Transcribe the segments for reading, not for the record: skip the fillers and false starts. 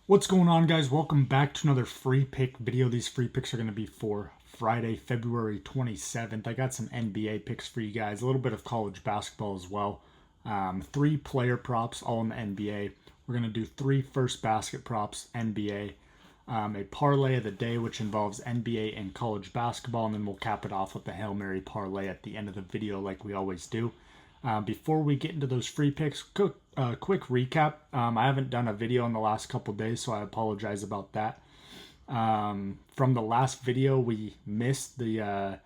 What's going on, guys? Welcome back to another free pick video. These free picks are going to be for Friday, February 27th. I got some NBA picks for you guys, a little bit of college basketball as well. 3 player props, all in the NBA. We're going to do 3 first basket props, NBA. A parlay of the day, which involves NBA and college basketball, and then we'll cap it off with the Hail Mary parlay at the end of the video like we always do. Before we get into those free picks, quick recap. I haven't done a video in the last couple days, so I apologize about that. From the last video, we missed the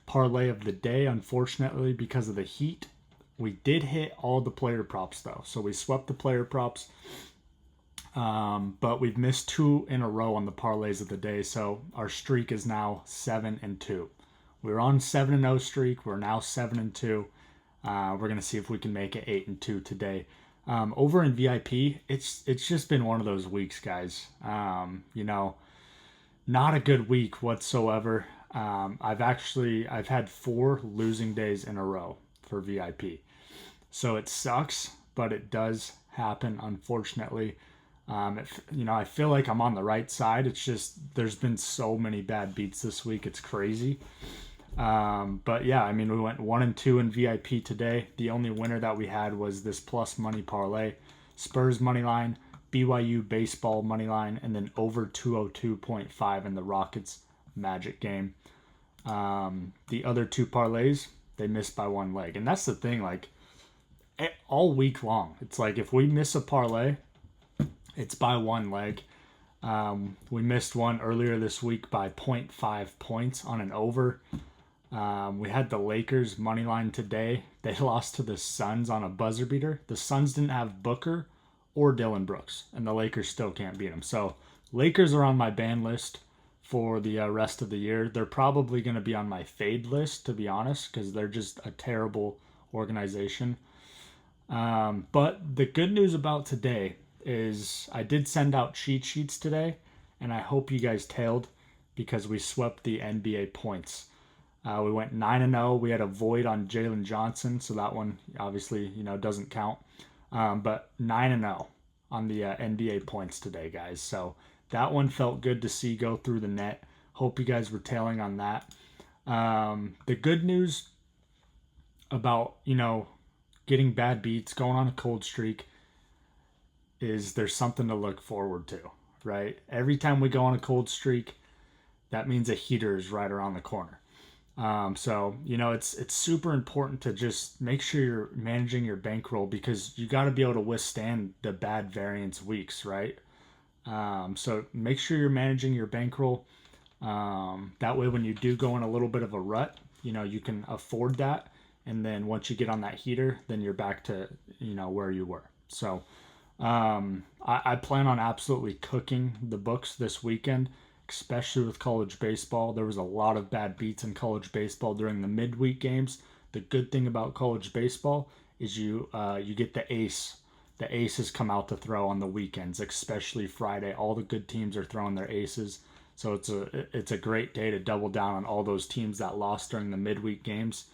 parlay of the day, unfortunately, because of the heat. We did hit all the player props, though, so we swept the player props. But we've missed 2 in a row on the parlays of the day, so our streak is now 7-2. We were on 7-0 streak. We're now 7-2. We're going to see if we can make it 8-2 today. Over in VIP, it's just been one of those weeks, guys. Not a good week whatsoever. I've had 4 losing days in a row for VIP. So it sucks, but it does happen, unfortunately. I feel like I'm on the right side. It's just there's been so many bad beats this week. It's crazy. But yeah, we went 1-2 in VIP today. The only winner that we had was this plus money parlay, Spurs money line, BYU baseball money line, and then over 202.5 in the Rockets Magic game. The other 2 parlays, they missed by 1 leg. And that's the thing, all week long, it's like if we miss a parlay, it's by 1 leg. We missed one earlier this week by 0.5 points on an over. We had the Lakers money line today. They lost to the Suns on a buzzer beater. The Suns didn't have Booker or Dillon Brooks, and the Lakers still can't beat them. So Lakers are on my ban list for the rest of the year. They're probably going to be on my fade list, to be honest, because they're just a terrible organization. But the good news about today is I did send out cheat sheets today, and I hope you guys tailed because we swept the NBA points. We went 9-0. We had a void on Jalen Johnson, so that one obviously doesn't count. But 9-0 on the NBA points today, guys. So that one felt good to see go through the net. Hope you guys were tailing on that. The good news about getting bad beats, going on a cold streak, is there's something to look forward to, right? Every time we go on a cold streak, that means a heater is right around the corner. So it's super important to just make sure you're managing your bankroll because you got to be able to withstand the bad variance weeks, right? So make sure you're managing your bankroll. That way, when you do go in a little bit of a rut, you can afford that. And then once you get on that heater, then you're back to, where you were. So, I plan on absolutely cooking the books this weekend, especially with college baseball. There was a lot of bad beats in college baseball during the midweek games. The good thing about college baseball is you get the ace. The aces come out to throw on the weekends, especially Friday. All the good teams are throwing their aces. So it's a great day to double down on all those teams that lost during the midweek games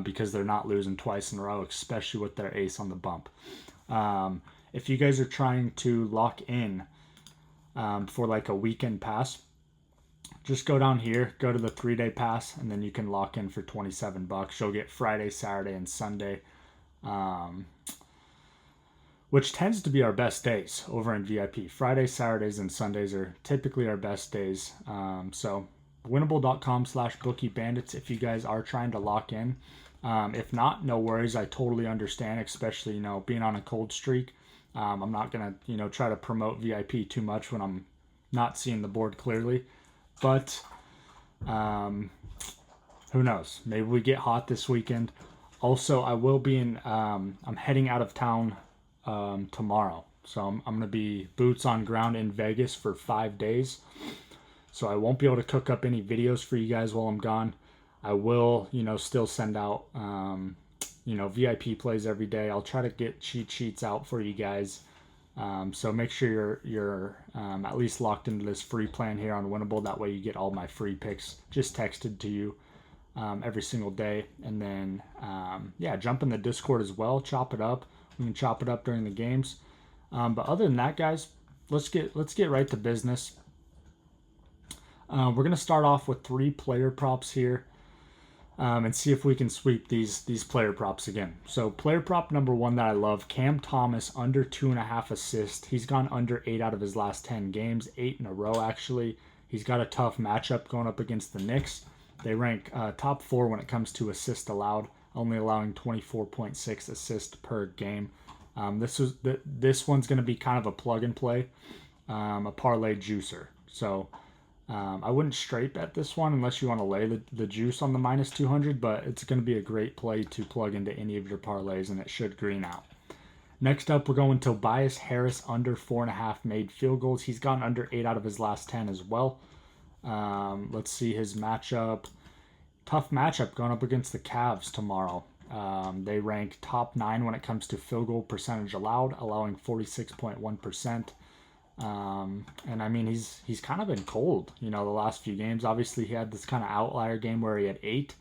because they're not losing twice in a row, especially with their ace on the bump. If you guys are trying to lock in for like a weekend pass, just go down here, go to the 3-day pass, and then you can lock in for $27. You'll get Friday, Saturday, and Sunday, which tends to be our best days over in VIP. Fridays, Saturdays, and Sundays are typically our best days. So winnable.com/BookieBandits if you guys are trying to lock in. If not, no worries. I totally understand, especially, being on a cold streak. I'm not going to, try to promote VIP too much when I'm not seeing the board clearly. But who knows? Maybe we get hot this weekend. Also, I will be I'm heading out of town tomorrow. So I'm going to be boots on ground in Vegas for 5 days. So I won't be able to cook up any videos for you guys while I'm gone. I will, still send out VIP plays every day. I'll try to get cheat sheets out for you guys. So make sure you're at least locked into this free plan here on Winnable. That way you get all my free picks just texted to you every single day. And then, jump in the Discord as well. Chop it up. We can chop it up during the games. But other than that, guys, let's get right to business. We're gonna start off with 3 player props here, and see if we can sweep these player props again. So player prop number 1 that I love, Cam Thomas under 2.5 assists. He's gone under 8 out of his last 10 games, 8 in a row actually. He's got a tough matchup going up against the Knicks. They rank top 4 when it comes to assists allowed, only allowing 24.6 assists per game. This one's going to be kind of a plug and play, a parlay juicer. So I wouldn't straight bet this one unless you want to lay the juice on the minus 200, but it's going to be a great play to plug into any of your parlays, and it should green out. Next up, we're going Tobias Harris under 4.5 made field goals. He's gone under 8 out of his last 10 as well. Let's see his matchup. Tough matchup going up against the Cavs tomorrow. They rank top 9 when it comes to field goal percentage allowed, allowing 46.1%. And I mean, he's kind of been cold, the last few games. Obviously, he had this kind of outlier game where he had 8.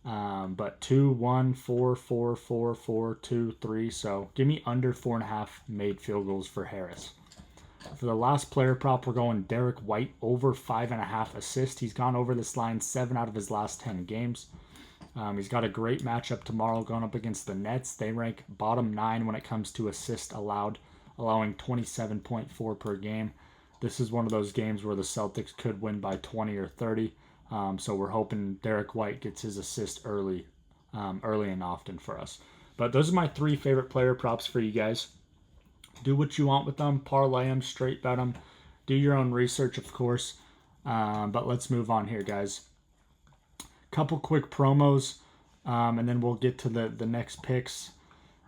But 2, 1, 4, 4, 4, 4, 2, 3. So give me under 4.5 made field goals for Harris. For the last player prop, we're going Derek White over 5.5 assists. He's gone over this line 7 out of his last 10 games. He's got a great matchup tomorrow going up against the Nets. They rank bottom 9 when it comes to assists allowed, allowing 27.4 per game. This is one of those games where the Celtics could win by 20 or 30. So we're hoping Derek White gets his assist early and often for us. But those are my 3 favorite player props for you guys. Do what you want with them. Parlay them, straight bet them. Do your own research, of course. But let's move on here, guys. Couple quick promos, and then we'll get to the next picks.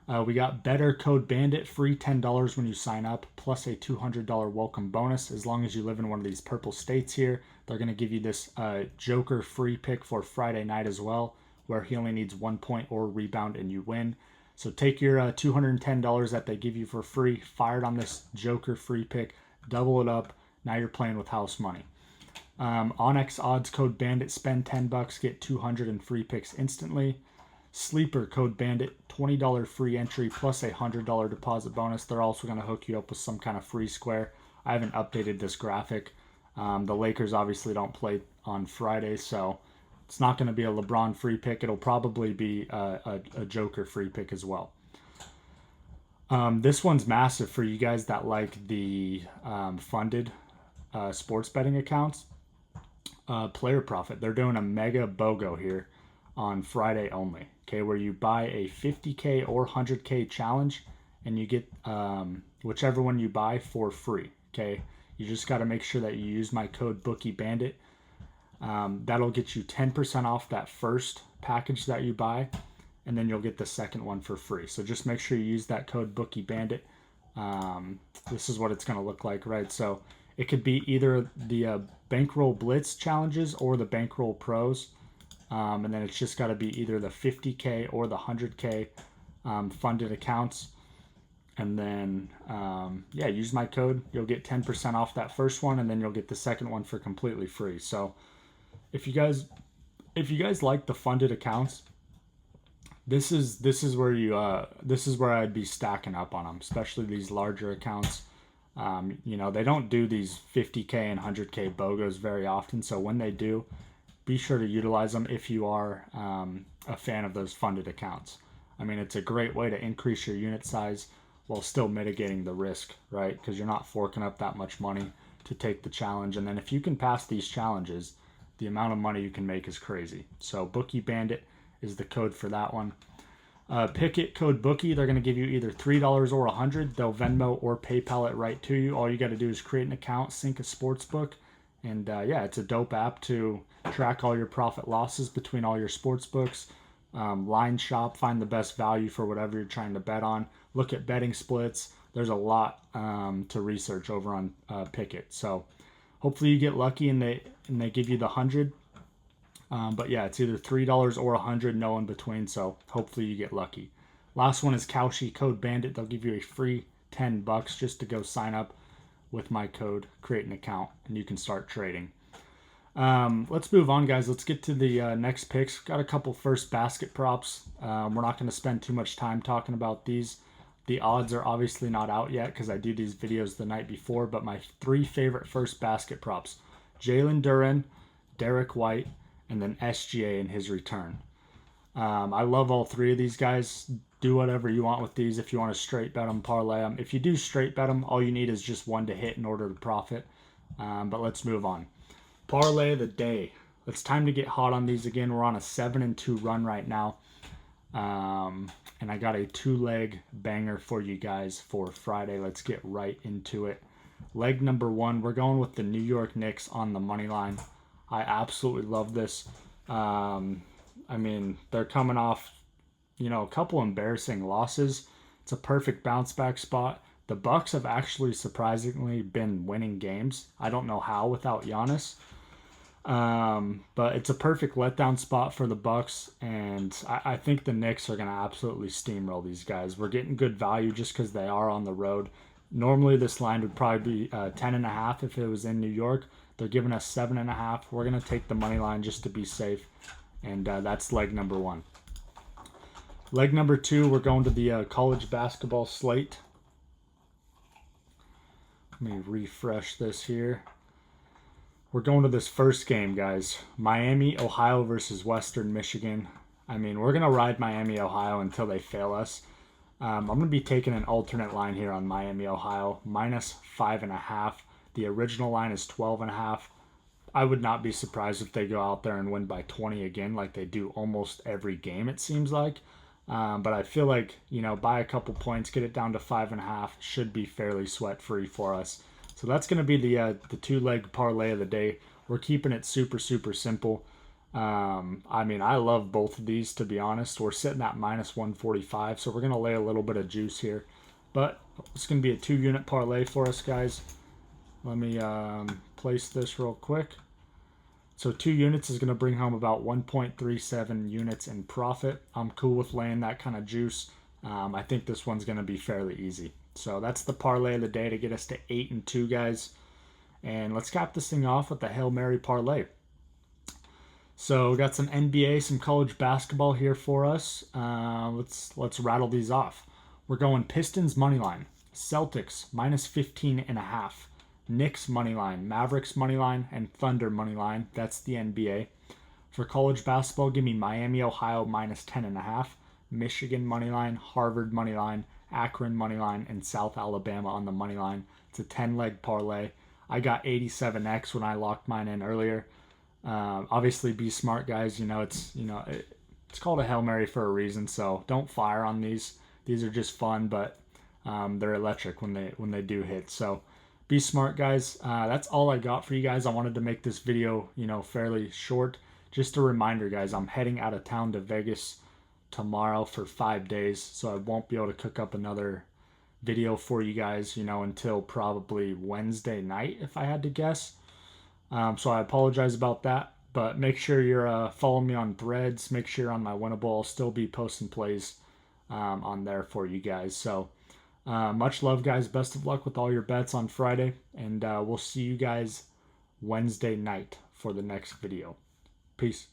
We got BETR code BANDIT, free $10 when you sign up, plus a $200 welcome bonus. As long as you live in one of these purple states here, they're going to give you this Joker free pick for Friday night as well, where he only needs 1 point or rebound and you win. So take your $210 that they give you for free, fire it on this Joker free pick, double it up. Now you're playing with house money. ONYX odds code BANDIT, spend $10, get 200 in free picks instantly. Sleeper code BANDIT, $20 free entry plus a $100 deposit bonus. They're also going to hook you up with some kind of free square. I haven't updated this graphic. The Lakers obviously don't play on Friday, so it's not going to be a LeBron free pick. It'll probably be a Joker free pick as well. This one's massive for you guys that like the funded sports betting accounts. Player profit. They're doing a mega BOGO here on Friday only. Okay, where you buy a 50K or 100K challenge and you get whichever one you buy for free. Okay, you just got to make sure that you use my code BOOKIEBANDIT. That'll get you 10% off that first package that you buy, and then you'll get the second one for free. So just make sure you use that code BOOKIEBANDIT. This is what it's going to look like, right? So it could be either the Bankroll Blitz challenges or the Bankroll Pros. And then it's just got to be either the 50K or the 100K funded accounts. And then, use my code. You'll get 10% off that first one, and then you'll get the second one for completely free. So if you guys like the funded accounts, this is where I'd be stacking up on them, especially these larger accounts. They don't do these 50K and 100K BOGOs very often. So when they do, be sure to utilize them if you are a fan of those funded accounts. I mean, it's a great way to increase your unit size while still mitigating the risk, right? Because you're not forking up that much money to take the challenge. And then if you can pass these challenges, the amount of money you can make is crazy. So BookieBandit is the code for that one. PIKKIT code Bookie, they're going to give you either $3 or $100. They'll Venmo or PayPal it right to you. All you got to do is create an account, sync a sportsbook, and it's a dope app to track all your profit losses between all your sports books. Line shop, find the best value for whatever you're trying to bet on. Look at betting splits. There's a lot to research over on PIKKIT. So hopefully you get lucky and they give you the 100. It's either $3 or $100, no in between. So hopefully you get lucky. Last one is KALSHI code BANDIT. They'll give you a free $10 just to go sign up with my code, create an account, and you can start trading. Let's move on, guys. Let's get to the next picks. Got a couple first basket props. We're not going to spend too much time talking about these. The odds are obviously not out yet because I do these videos the night before, but my 3 favorite first basket props: Jalen Duren, Derek White, and then SGA in his return. I love all 3 of these guys. Do whatever you want with these. If you want to straight bet them, parlay them. If you do straight bet them, all you need is just one to hit in order to profit. But let's move on. Parlay of the day. It's time to get hot on these again. We're on a 7-2 run right now. And I got a 2-leg banger for you guys for Friday. Let's get right into it. Leg number 1, we're going with the New York Knicks on the money line. I absolutely love this. I mean, they're coming off, a couple embarrassing losses. It's a perfect bounce back spot. The Bucks have actually surprisingly been winning games. I don't know how without Giannis. But it's a perfect letdown spot for the Bucks, and I think the Knicks are going to absolutely steamroll these guys. We're getting good value just because they are on the road. Normally this line would probably be 10.5 if it was in New York. They're giving us 7.5. We're going to take the money line just to be safe, and that's leg number 1. Leg number 2, we're going to the college basketball slate. Let me refresh this here. We're going to this first game, guys. Miami, Ohio versus Western Michigan. I mean, we're going to ride Miami, Ohio until they fail us. I'm going to be taking an alternate line here on Miami, Ohio, minus 5.5. The original line is 12.5. I would not be surprised if they go out there and win by 20 again, like they do almost every game, it seems like. But I feel like, by a couple points, get it down to 5.5, should be fairly sweat-free for us. So that's going to be the 2-leg parlay of the day. We're keeping it super, super simple. I mean, I love both of these, to be honest. We're sitting at minus 145, so we're going to lay a little bit of juice here. But it's going to be a 2-unit parlay for us, guys. Let me place this real quick. So 2 units is going to bring home about 1.37 units in profit. I'm cool with laying that kind of juice. I think this one's going to be fairly easy. So that's the parlay of the day to get us to 8-2, guys. And let's cap this thing off with the Hail Mary parlay. So we got some NBA, some college basketball here for us. Let's rattle these off. We're going Pistons money line, Celtics minus 15.5, Knicks money line, Mavericks money line, and Thunder money line. That's the NBA. For college basketball, give me Miami, Ohio minus 10.5, Michigan money line, Harvard money line, Akron money line, and South Alabama on the money line. It's a 10-leg parlay. I got 87x when I locked mine in earlier. Obviously, be smart, guys. It's called a Hail Mary for a reason. So don't fire on these. These are just fun, but they're electric when they do hit. So be smart, guys. That's all I got for you guys. I wanted to make this video, fairly short. Just a reminder, guys. I'm heading out of town to Vegas tomorrow for 5 days, so I won't be able to cook up another video for you guys, until probably Wednesday night, if I had to guess. So I apologize about that, but make sure you're following me on Threads. Make sure you're on my Winnable. I'll still be posting plays on there for you guys. So much love, guys. Best of luck with all your bets on Friday, and we'll see you guys Wednesday night for the next video. Peace.